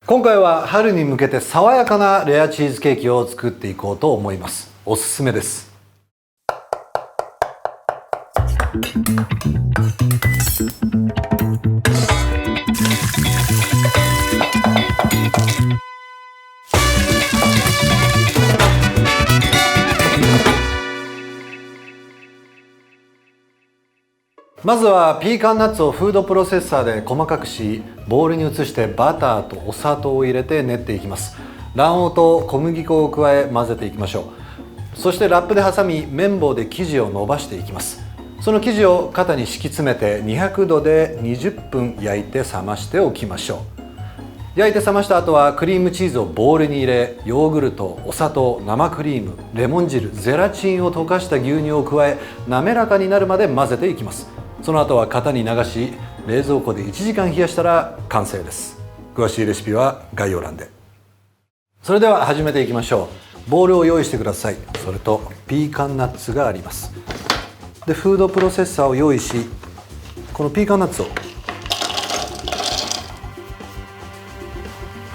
今回は春に向けて爽やかなレアチーズケーキを作っていこうと思います。おすすめです。まずはピーカンナッツをフードプロセッサーで細かくし、ボウルに移してバターとお砂糖を入れて練っていきます。卵黄と小麦粉を加え混ぜていきましょう。そしてラップで挟み綿棒で生地を伸ばしていきます。その生地を型に敷き詰めて200度で20分焼いて冷ましておきましょう。焼いて冷ました後はクリームチーズをボウルに入れ、ヨーグルト、お砂糖、生クリーム、レモン汁、ゼラチンを溶かした牛乳を加え、滑らかになるまで混ぜていきます。その後は型に流し、冷蔵庫で1時間冷やしたら完成です。詳しいレシピは概要欄で。それでは始めていきましょう。ボウルを用意してください。それとピーカンナッツがあります。で、フードプロセッサーを用意し、このピーカンナッツを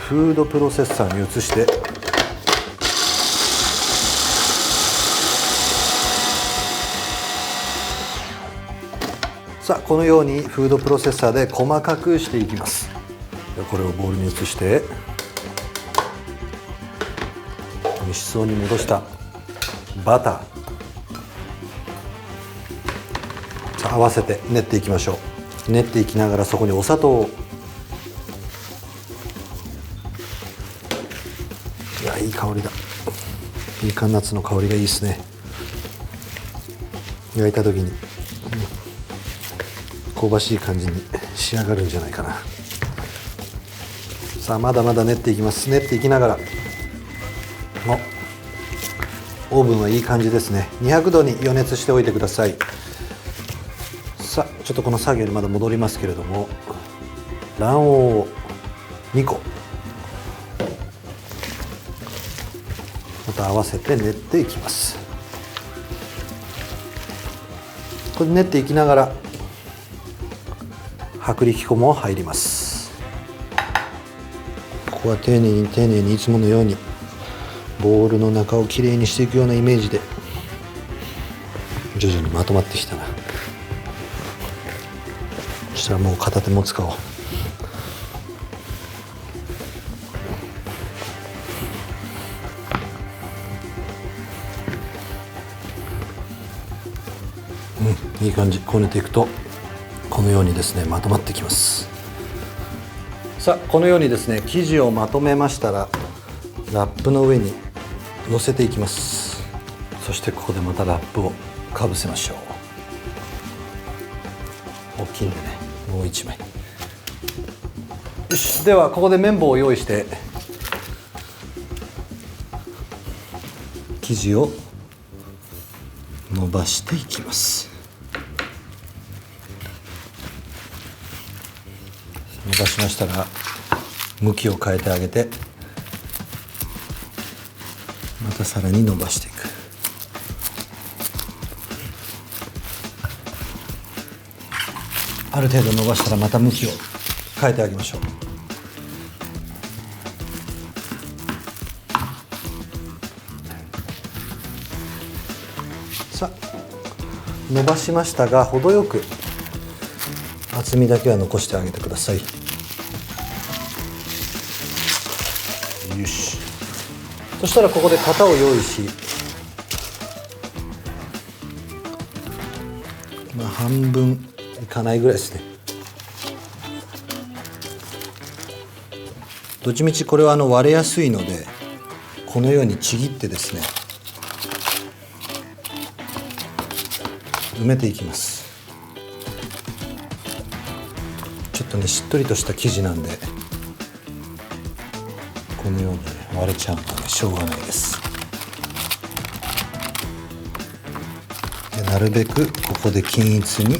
フードプロセッサーに移して、さあこのようにフードプロセッサーで細かくしていきます。これをボウルに移して、蒸しそうに戻したバター、さあ合わせて練っていきましょう。練っていきながらそこにお砂糖を、いや、いい香りだ。ピーカンナッツの香りがいいですね。焼いた時に香ばしい感じに仕上がるんじゃないかな。さあまだまだ練っていきます。練っていきながら、オーブンはいい感じですね。200度に予熱しておいてください。さあちょっとこの作業にまだ戻りますけれども、卵黄を2個また合わせて練っていきます。これ練っていきながら薄力粉も入ります。ここは丁寧に丁寧にいつものようにボウルの中をきれいにしていくようなイメージで、徐々にまとまってきたな。そしたらもう片手も使おう。いい感じ。こねていくとこのようにですねまとまってきます。さあこのようにですね生地をまとめましたら、ラップの上に乗せていきます。そしてここでまたラップをかぶせましょう。大きいんでね、もう一枚。よし、ではここで綿棒を用意して生地を伸ばしていきます。伸ばしましたら向きを変えてあげて、またさらに伸ばしていく。ある程度伸ばしたらまた向きを変えてあげましょう。さあ伸ばしましたが、程よく厚みだけは残してあげてください。よし。そしたらここで型を用意し、半分いかないぐらいですね。どっちみちこれは割れやすいので、このようにちぎってですね埋めていきます。ちょっとねしっとりとした生地なんで、このように、割れちゃうのでしょうがないです。でなるべくここで均一に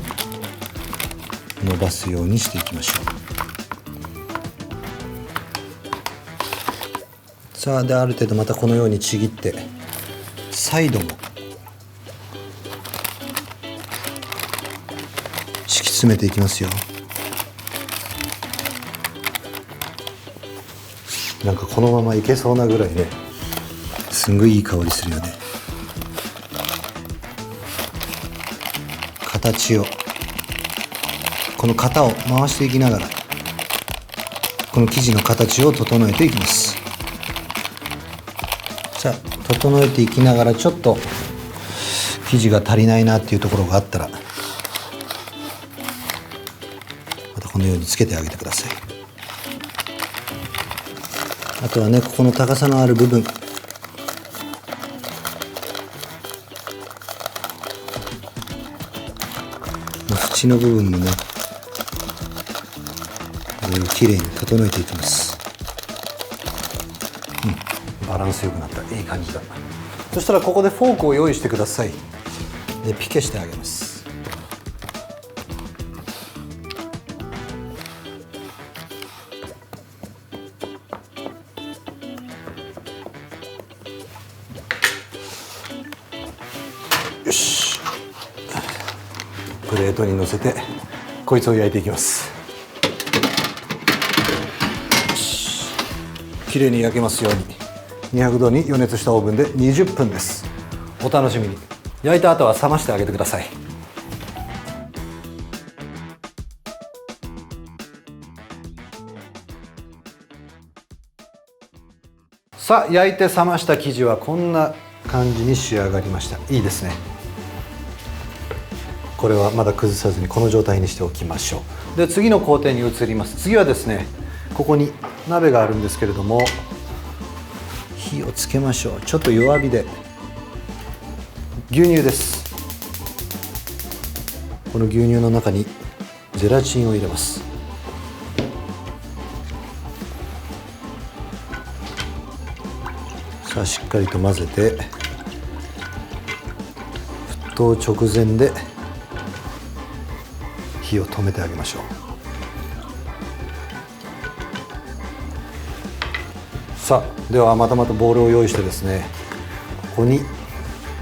伸ばすようにしていきましょう。さあである程度またこのようにちぎって、サイドも敷き詰めていきますよ。なんかこのままいけそうなぐらいね、すんごいいい香りするよね。形を、この型を回していきながらこの生地の形を整えていきます。さあ整えていきながら、ちょっと生地が足りないなっていうところがあったら、またこのようにつけてあげてください。あとはね、ここの高さのある部分、縁の部分もね、きれいに整えていきます。バランスよくなった。いい感じだ。そしたらここでフォークを用意してください。でピケしてあげます。よし、プレートに乗せてこいつを焼いていきます。きれいに焼けますように200度に予熱したオーブンで20分です。お楽しみに。焼いた後は冷ましてあげてください。さあ焼いて冷ました生地はこんな感じに仕上がりました。いいですね。これはまだ崩さずにこの状態にしておきましょう。で次の工程に移ります。次はですね、ここに鍋があるんですけれども、火をつけましょう。ちょっと弱火で。牛乳です。この牛乳の中にゼラチンを入れます。さあしっかりと混ぜて、沸騰直前で火を止めてあげましょう。さあではまたボウルを用意してですね、ここに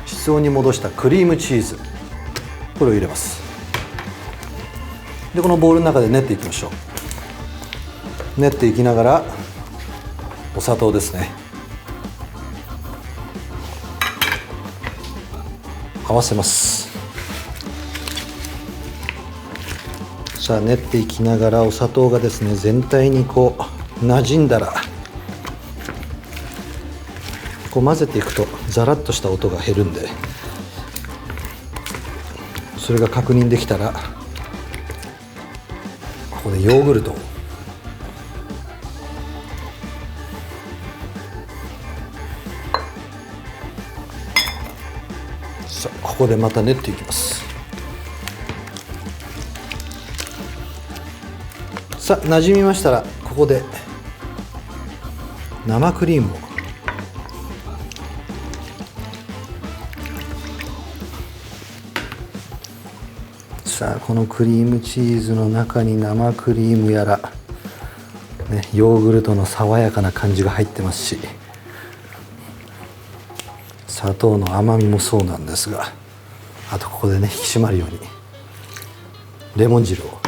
室温に戻したクリームチーズ、これを入れます。でこのボウルの中で練っていきましょう。練っていきながらお砂糖ですね、合わせます。さあ練っていきながらお砂糖がですね、全体にこう馴染んだら、こう混ぜていくとザラッとした音が減るんで、それが確認できたらここでヨーグルトをさあここでまた練っていきます。さあ馴染みましたら、ここで生クリームをさあこのクリームチーズの中に生クリームやら、ね、ヨーグルトの爽やかな感じが入ってますし、砂糖の甘みもそうなんですが、あとここでね引き締まるようにレモン汁を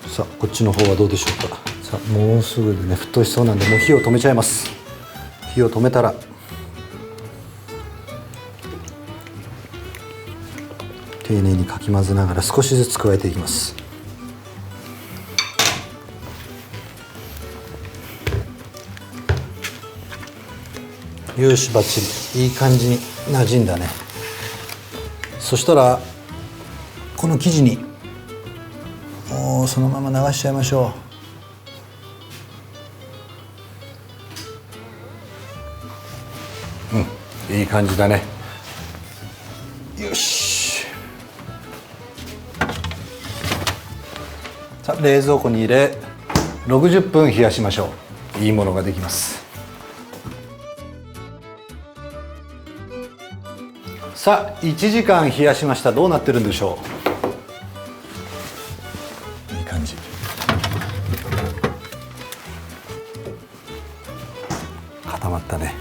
さあこっちの方はどうでしょうか。さあもうすぐでね沸騰しそうなんで、もう火を止めちゃいます。火を止めたら丁寧にかき混ぜながら少しずつ加えていきます。よし、バッチリいい感じに馴染んだね。そしたらこの生地にもうそのまま流しちゃいましょう。いい感じだね。よし。さあ冷蔵庫に入れ60分冷やしましょう。いいものができます。さあ1時間冷やしました。どうなってるんでしょう。いい感じ。固まったね。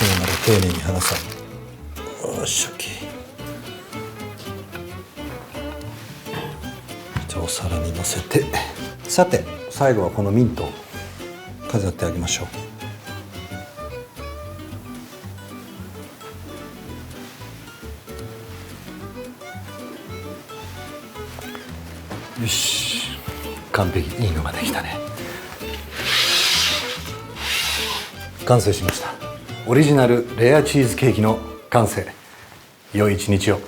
きながら丁寧に剥がそう。よし、 OK。 じゃあお皿にのせて、さて最後はこのミントを飾ってあげましょう。よし、完璧、いいのができたね。完成しました。オリジナルレアチーズケーキの完成。良い一日を。